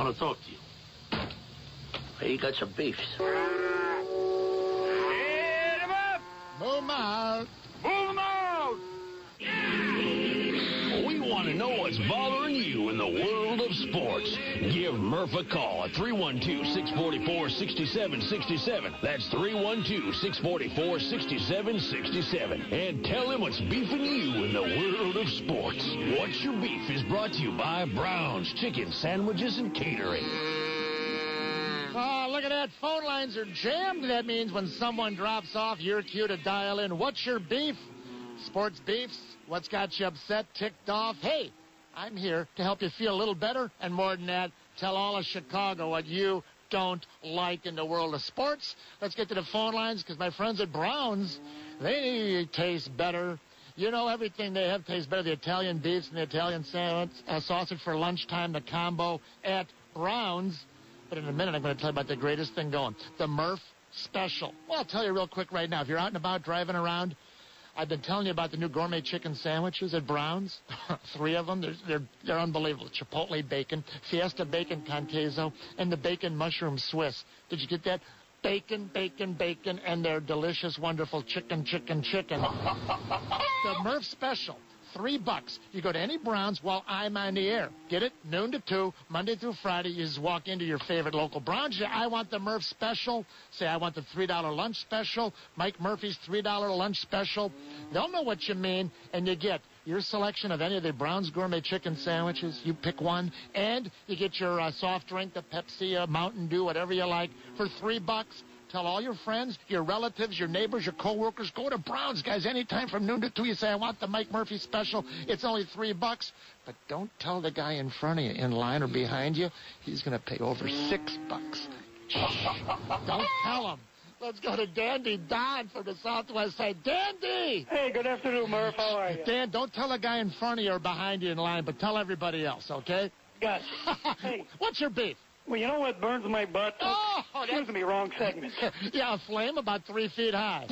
want to talk to you. Hey, you got some beefs. Hit him up! Move 'em out. Move him out! We want to know what's bothering you in the world of sports. Give Murph a call at 312-644-6767. That's 312-644-6767. And tell him what's beefing you in the world of sports. What's Your Beef is brought to you by Brown's Chicken Sandwiches and Catering. Oh, look at that. Phone lines are jammed. That means when someone drops off, you're cue to dial in. What's your beef? Sports beefs. What's got you upset, ticked off? Hey, I'm here to help you feel a little better. And more than that, tell all of Chicago what you don't like in the world of sports. Let's get to the phone lines because my friends at Brown's, they taste better. You know, everything they have tastes better. The Italian beefs and the Italian sandwich, sausage for lunchtime, the combo at Brown's. But in a minute, I'm going to tell you about the greatest thing going, the Murph Special. Well, I'll tell you real quick right now. If you're out and about driving around, I've been telling you about the new gourmet chicken sandwiches at Brown's. 3 of them. They're unbelievable. Chipotle bacon, Fiesta bacon con queso, and the bacon mushroom Swiss. Did you get that? Bacon, bacon, bacon, and their delicious, wonderful chicken. The Murph Special. $3. You go to any Browns while I'm on the air. Get it? Noon to 2, Monday through Friday. You just walk into your favorite local Browns. Say, I want the Murph Special. Say, I want the $3 lunch special. Mike Murphy's $3 lunch special. They'll know what you mean, and you get your selection of any of the Browns gourmet chicken sandwiches. You pick one, and you get your soft drink, the Pepsi, Mountain Dew, whatever you like, for $3. Tell all your friends, your relatives, your neighbors, your coworkers, go to Brown's, guys. Anytime from noon to 2, you say, I want the Mike Murphy special. It's only $3. But don't tell the guy in front of you, in line or behind you. He's going to pay over $6. Don't tell him. Let's go to Dandy Don from the Southwest side. Dandy! Hey, good afternoon, Murph. How are you? Dan, don't tell the guy in front of you or behind you in line, but tell everybody else, okay? Got you. Hey. What's your beef? Well, you know what burns my butt? Excuse me, wrong segment. Yeah, a flame about 3 feet high.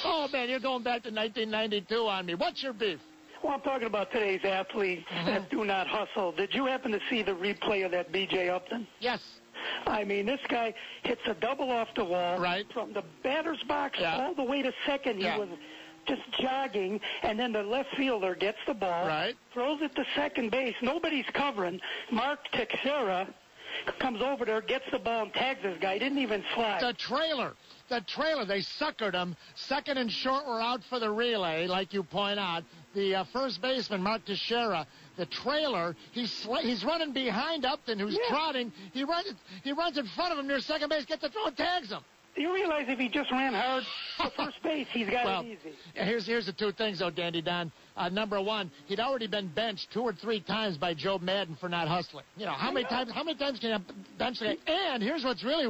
Oh, man, you're going back to 1992 on me. What's your beef? Well, I'm talking about today's athletes that do not hustle. Did you happen to see the replay of that B.J. Upton? Yes. I mean, this guy hits a double off the wall. Right. From the batter's box all the way to second. He was just jogging, and then the left fielder gets the ball, throws it to second base. Nobody's covering. Mark Teixeira comes over there, gets the ball, and tags this guy. He didn't even slide. The trailer, they suckered him. Second and short were out for the relay, like you point out. The first baseman, Mark Teixeira, the trailer, he's running behind Upton, who's trotting. He runs in front of him near second base, gets the throw, and tags him. Do you realize if he just ran hard to first base, he's got it easy? Here's the 2 things, though, Dandy Don. Number 1, he'd already been benched 2 or 3 times by Joe Madden for not hustling. You know, how many times can you bench that? And here's what's really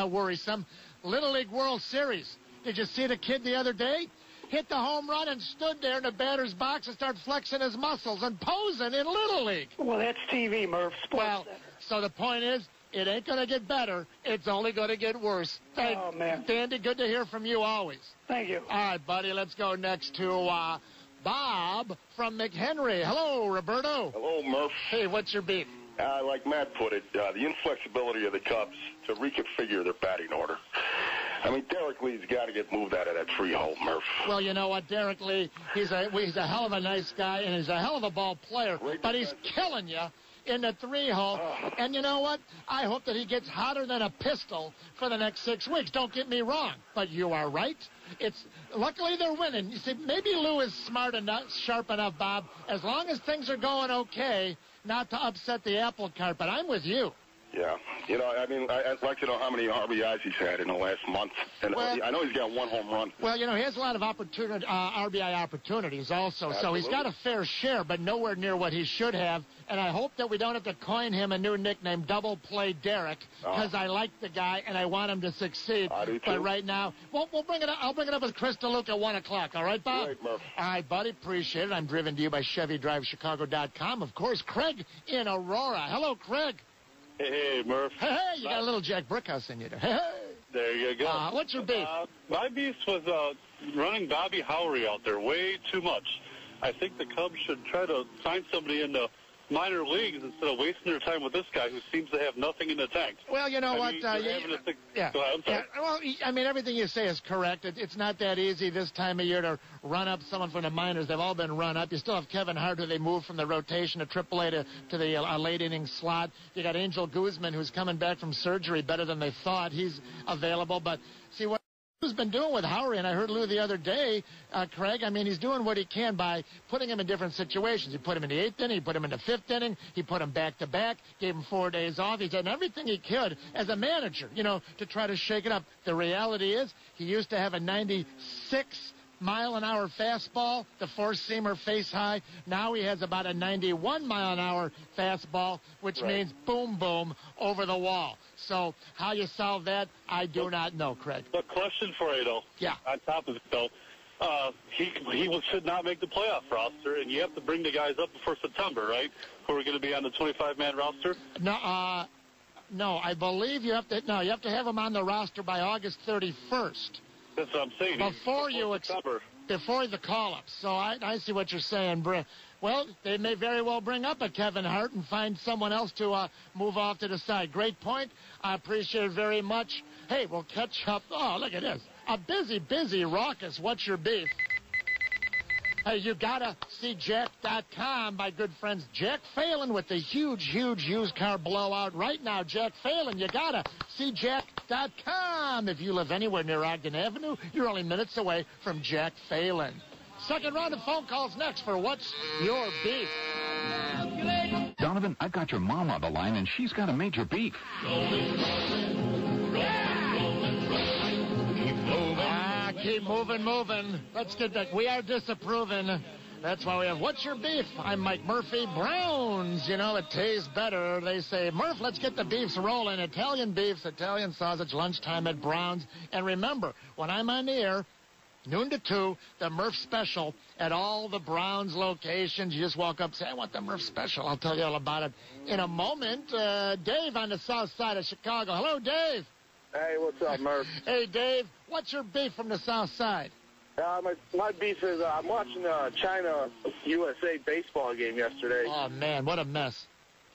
worrisome. Little League World Series. Did you see the kid the other day? Hit the home run and stood there in the batter's box and started flexing his muscles and posing in Little League. Well, that's TV, Murph. Sports Center. So the point is, it ain't going to get better. It's only going to get worse. Oh, man. Dandy, good to hear from you always. Thank you. All right, buddy, let's go next to Bob from McHenry. Hello, Roberto. Hello, Murph. Hey, what's your beef? Like Matt put it, the inflexibility of the Cubs to reconfigure their batting order. I mean, Derek Lee's got to get moved out of that tree hole, Murph. Well, you know what, Derek Lee, he's a hell of a nice guy, and he's a hell of a ball player, but he's killing you in the 3-hole. And you know what? I hope that he gets hotter than a pistol for the next 6 weeks. Don't get me wrong, but you are right. Luckily they're winning. You see, maybe Lou is smart enough, sharp enough, Bob, as long as things are going okay, not to upset the apple cart. But I'm with you. Yeah. You know, I mean, I'd like to know how many RBIs he's had in the last month. And I know he's got 1 home run. Well, you know, he has a lot of RBI opportunities also. Absolutely. So he's got a fair share, but nowhere near what he should have. And I hope that we don't have to coin him a new nickname, Double Play Derek, because I like the guy and I want him to succeed. I do too. But right now, we'll bring it up. I'll bring it up with Chris DeLuca at 1 o'clock. All right, Bob? Great, Murph. All right, buddy. Appreciate it. I'm driven to you by ChevyDriveChicago.com. Of course, Craig in Aurora. Hello, Craig. Hey, Murph. Hey, you got a little Jack Brickhouse in you there. Hey. There you go. What's your beef? My beef was running Bobby Howry out there way too much. I think the Cubs should try to sign somebody in to minor leagues instead of wasting their time with this guy who seems to have nothing in the tank. Well, you know what? Go ahead, I'm sorry. Well, I mean, everything you say is correct. It's not that easy this time of year to run up someone from the minors. They've all been run up. You still have Kevin Hart, who they moved from the rotation to AAA to the late inning slot. You got Angel Guzman, who's coming back from surgery better than they thought. He's available, but see what Lou's been doing with Howery, and I heard Lou the other day, Craig, I mean, he's doing what he can by putting him in different situations. He put him in the 8th inning, he put him in the 5th inning, he put him back-to-back, gave him 4 days off. He's done everything he could as a manager, to try to shake it up. The reality is he used to have a 96-mile-an-hour fastball, the four-seamer face high. Now he has about a 91-mile-an-hour fastball, which means boom, boom, over the wall. So how you solve that, I do not know, Craig. But question for you, though. Yeah. On top of it, though, he should not make the playoff roster, and you have to bring the guys up before September, right? Who are going to be on the 25-man roster? No, I believe you have to. No, you have to have them on the roster by August 31st. That's what I'm saying. Before the call-up. So I see what you're saying, Brent. Well, they may very well bring up a Kevin Hart and find someone else to move off to the side. Great point. I appreciate it very much. Hey, we'll catch up. Oh, look at this. A busy, raucous What's Your Beef? Hey, you gotta see Jack.com, my good friends. Jack Phelan with the huge used car blowout right now. Jack Phelan, you gotta see Jack.com. If you live anywhere near Ogden Avenue, you're only minutes away from Jack Phelan. Second round of phone calls next for What's Your Beef? Donovan, I've got your mom on the line, and she's got a major beef. Keep moving. Let's get back. We are disapproving. That's why we have What's Your Beef? I'm Mike Murphy. Browns, it tastes better. They say, Murph, let's get the beefs rolling. Italian beefs, Italian sausage, lunchtime at Browns. And remember, when I'm on the air, noon to 2, the Murph Special at all the Browns locations. You just walk up and say, I want the Murph Special. I'll tell you all about it in a moment. Dave on the south side of Chicago. Hello, Dave. Hey, what's up, Murph? Hey, Dave. What's your beef from the south side? My beef is I'm watching the China-USA baseball game yesterday. Oh, man, what a mess.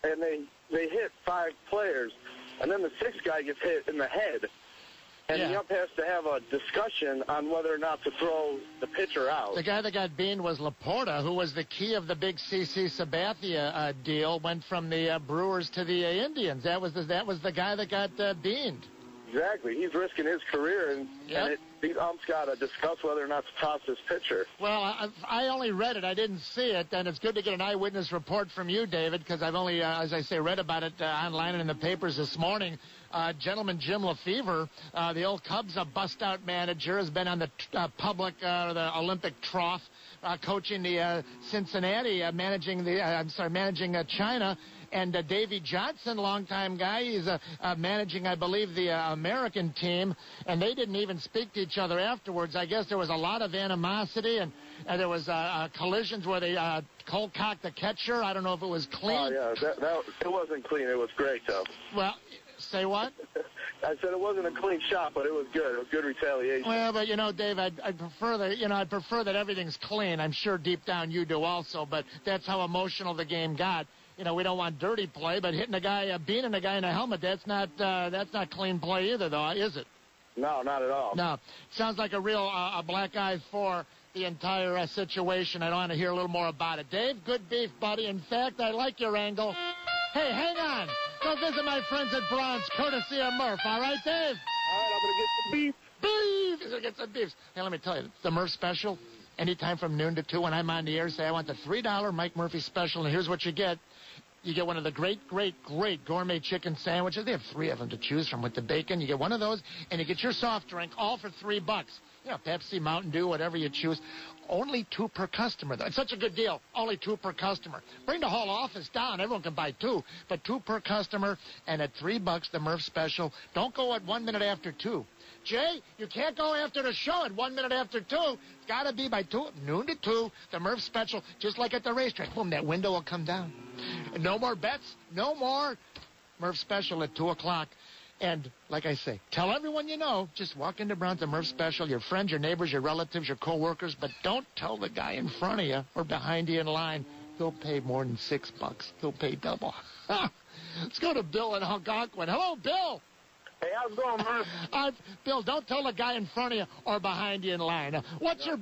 And they hit 5 players, and then the 6th guy gets hit in the head. And the ump has to have a discussion on whether or not to throw the pitcher out. The guy that got beaned was Laporta, who was the key of the big C.C. Sabathia deal, went from the Brewers to the Indians. That was the guy that got beaned. Exactly. He's risking his career, and these umps got to discuss whether or not to toss this pitcher. Well, I only read it. I didn't see it, and it's good to get an eyewitness report from you, David, because I've only, as I say, read about it online and in the papers this morning. Gentleman Jim Lefevre, the old Cubs bust-out manager, has been on the the Olympic trough, coaching the Cincinnati, managing China. And Davey Johnson, longtime guy, he's managing, I believe, the American team, and they didn't even speak to each other afterwards. I guess there was a lot of animosity, and there was collisions where they cold-cocked the catcher. I don't know if it was clean. Oh, yeah, it wasn't clean. It was great, though. Well, say what? I said it wasn't a clean shot, but it was good. It was good retaliation. Well, but Dave, I'd prefer that everything's clean. I'm sure deep down you do also, but that's how emotional the game got. We don't want dirty play, but hitting a guy, beating a guy in a helmet, that's not clean play either, though, is it? No, not at all. No, sounds like a real a black eye for the entire situation. I want to hear a little more about it. Dave, good beef, buddy. In fact, I like your angle. Hey, hang on. Go visit my friends at Browns, courtesy of Murph. All right, Dave? All right, I'm going to get some beef. Beef! He's going to get some beefs. Hey, let me tell you, the Murph Special, anytime from noon to 2 when I'm on the air, say I want the $3 Mike Murphy Special, and here's what you get. You get one of the great gourmet chicken sandwiches. They have 3 of them to choose from with the bacon. You get one of those, and you get your soft drink, all for $3. Pepsi, Mountain Dew, whatever you choose. Only 2 per customer, though. It's such a good deal. Only 2 per customer. Bring the whole office down. Everyone can buy 2, but 2 per customer, and at $3, the Murph Special. Don't go at 1 minute after 2. Jay, you can't go after the show at 1 minute after 2. It's got to be by noon to 2, the Murph Special, just like at the racetrack. Boom, that window will come down. No more bets, no more. Murph Special at 2 o'clock. And like I say, tell everyone you know, just walk into Browns, the Murph Special, your friends, your neighbors, your relatives, your co-workers, but don't tell the guy in front of you or behind you in line. He'll pay more than $6. He'll pay double. Let's go to Bill in Algonquin. Hello, Bill. Hey, how's it going, Murph? Bill, don't tell the guy in front of you or behind you in line. What's your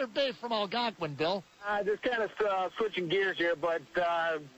beef from Algonquin, Bill? Just kind of switching gears here, but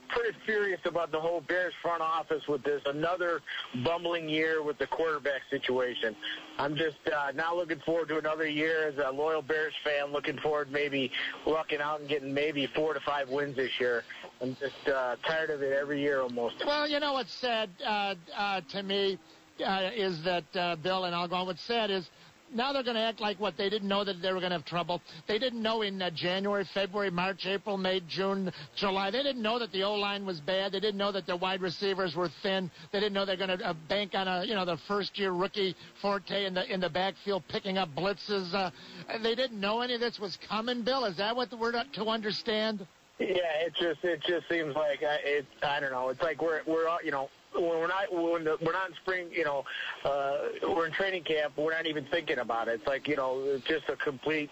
pretty furious about the whole Bears front office with this another bumbling year with the quarterback situation. I'm just now looking forward to another year as a loyal Bears fan, looking forward maybe lucking out and getting maybe 4 to 5 wins this year. I'm just tired of it every year almost. Well, you know what's sad to me is that, Bill and Algonquin, what's sad is now they're going to act like what? They didn't know that they were going to have trouble. They didn't know in January, February, March, April, May, June, July. They didn't know that the O-line was bad. They didn't know that their wide receivers were thin. They didn't know they're going to bank on the first-year rookie Forte in the backfield picking up blitzes. They didn't know any of this was coming, Bill. Is that what we're to understand? Yeah, it just seems like I don't know. It's like we're when we're not in spring, we're in training camp. We're not even thinking about it. It's like it's just a complete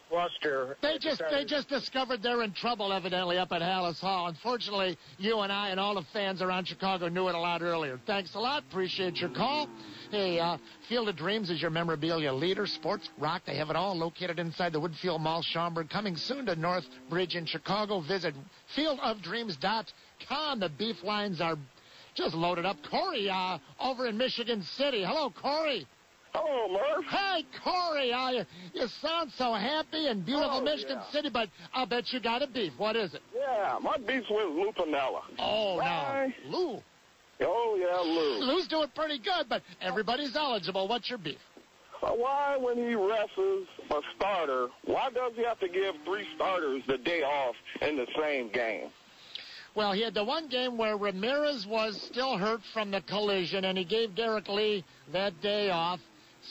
cluster. They just discovered they're in trouble, evidently, up at Hallis Hall. Unfortunately, you and I and all the fans around Chicago knew it a lot earlier. Thanks a lot. Appreciate your call. Hey, Field of Dreams is your memorabilia leader. Sports, rock, they have it all located inside the Woodfield Mall, Schaumburg. Coming soon to North Bridge in Chicago. Visit fieldofdreams.com. The beef lines are just loaded up. Corey over in Michigan City. Hello, Corey. Hello, Murph. Hey, Corey. You sound so happy and beautiful, Michigan City, but I'll bet you got a beef. What is it? Yeah, my beef's with Lou Piniella. Oh, no. Lou. Oh, yeah, Lou. Lou's doing pretty good, but everybody's eligible. What's your beef? Why, when he wrestles a starter, why does he have to give 3 starters the day off in the same game? Well, he had the one game where Ramirez was still hurt from the collision, and he gave Derek Lee that day off.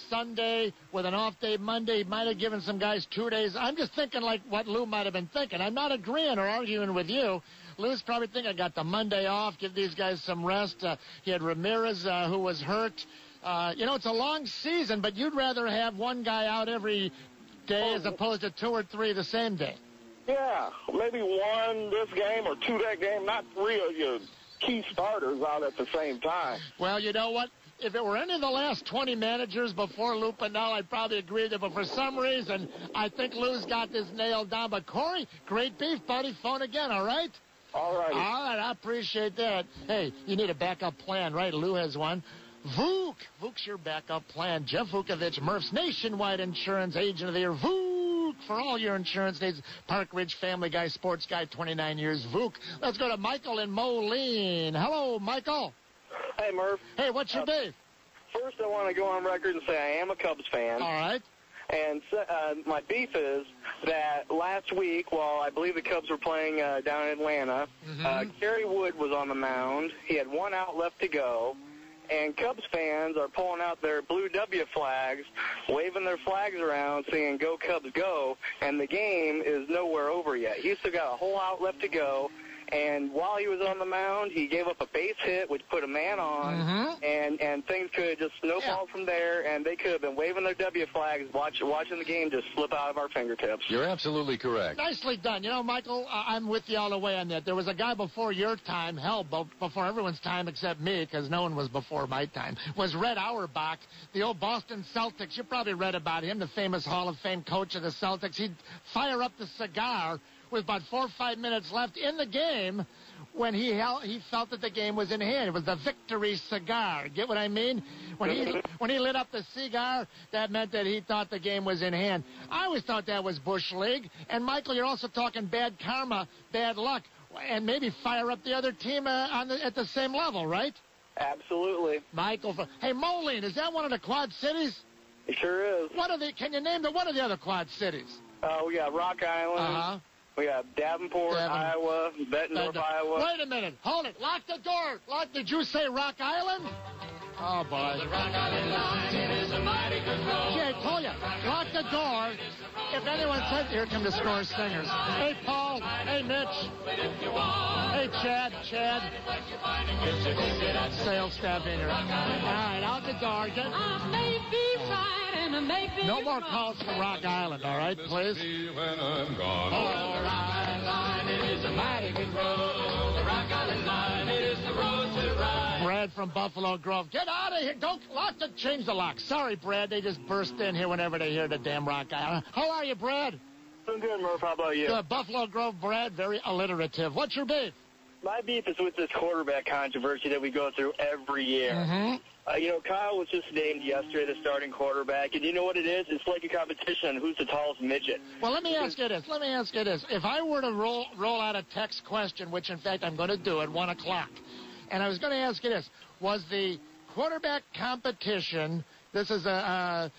Sunday with an off day Monday, he might have given some guys 2 days. I'm just thinking like what Lou might have been thinking. I'm not agreeing or arguing with you. Lou's probably thinking, I got the Monday off, give these guys some rest. He had Ramirez who was hurt. It's a long season, but you'd rather have one guy out every day as opposed to 2 or 3 the same day. Yeah, maybe 1 this game or 2 that game, not 3 of your key starters out at the same time. Well, you know what? If it were any of the last 20 managers before Lou Piniella, I'd probably agree with you. But for some reason, I think Lou's got this nailed down. But, Corey, great beef, buddy. Phone again, all right? All right. All right, I appreciate that. Hey, you need a backup plan, right? Lou has one. Vuk. Vuk's your backup plan. Jeff Vukovich, Murph's Nationwide Insurance Agent of the Year. Vuk for all your insurance needs. Park Ridge Family Guy, Sports Guy, 29 years. Vuk. Let's go to Michael in Moline. Hello, Michael. Hey, Murph. Hey, what's your beef? First, I want to go on record and say I am a Cubs fan. All right. And my beef is that last week, while I believe the Cubs were playing down in Atlanta, Kerry Wood was on the mound. He had 1 out left to go. And Cubs fans are pulling out their blue W flags, waving their flags around, saying, "Go Cubs, go." And the game is nowhere over yet. He's still got a whole out left to go. And while he was on the mound, he gave up a base hit, which put a man on, and things could have just snowballed from there, and they could have been waving their W flags, watching the game just slip out of our fingertips. You're absolutely correct. Nicely done. You know, Michael, I'm with you all the way on that. There was a guy before your time, before everyone's time except me, because no one was before my time, was Red Auerbach, the old Boston Celtics. You probably read about him, the famous Hall of Fame coach of the Celtics. He'd fire up the cigar with about 4 or 5 minutes left in the game when he felt that the game was in hand. It was the victory cigar. Get what I mean? When he lit up the cigar, that meant that he thought the game was in hand. I always thought that was Bush League. And, Michael, you're also talking bad karma, bad luck, and maybe fire up the other team at the same level, right? Absolutely. Michael, hey, Moline, is that one of the Quad Cities? It sure is. Can you name one of the other Quad Cities? We got Rock Island. We have Davenport, Iowa, Bettendorf, Iowa. Wait a minute. Hold it. Lock the door. Did you say Rock Island? Oh, boy. The Rock Island line, it is a mighty good road. Gee, I told you. Lock the door. If anyone says, here come the Score Singers. Hey, Paul. Hey, Mitch. Hey, Chad. Sales staff in here. All right, out the door. No more calls from Rock Island, all right, please? All right. line. It is a mighty good road. The Rock Island line. It is the road to ride. Brad from Buffalo Grove. Get out of here. Don't lock the, change the lock. Sorry, Brad. They just burst in here whenever they hear the damn Rock Island. How are you, Brad? I'm good, Murph. How about you? Good. Buffalo Grove, Brad. Very alliterative. What's your beef? My beef is with this quarterback controversy that we go through every year. Mm-hmm. Kyle was just named yesterday the starting quarterback, and you know what it is? It's like a competition on who's the tallest midget. Well, let me ask you this. If I were to roll out a text question, which, in fact, I'm going to do at 1 o'clock, and I was going to ask you this, was the quarterback competition, this is a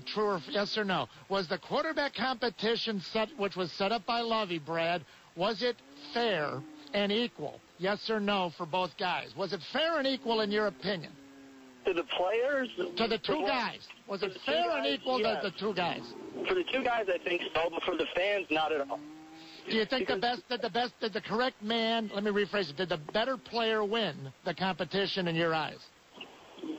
true or yes or no, was the quarterback competition which was set up by Lovey, Brad, was it fair and equal? Yes or no for both guys? Was it fair and equal in your opinion? To the players? To the two guys. Was it fair and equal to the two guys? For the two guys, I think so, but for the fans, not at all. Do you think did the correct man, let me rephrase it, did the better player win the competition in your eyes?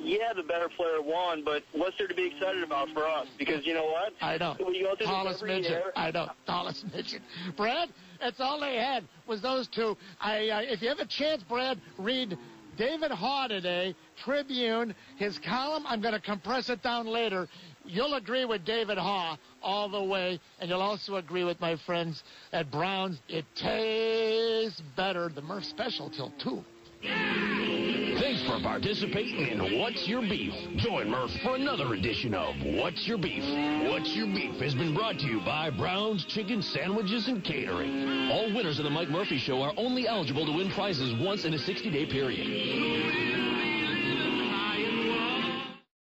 Yeah, the better player won, but what's there to be excited about for us? Because you know what? I know. Tallest midget. I know. Tallest midget. Brad, that's all they had was those two. If you have a chance, Brad, read David Haw today, Tribune, his column. I'm going to compress it down later. You'll agree with David Haw all the way, and you'll also agree with my friends at Browns. It tastes better. The Murph Special till 2. Thanks for participating in What's Your Beef. Join Murph for another edition of What's Your Beef. What's Your Beef has been brought to you by Brown's Chicken Sandwiches and Catering. All winners of the Mike Murphy Show are only eligible to win prizes once in a 60-day period.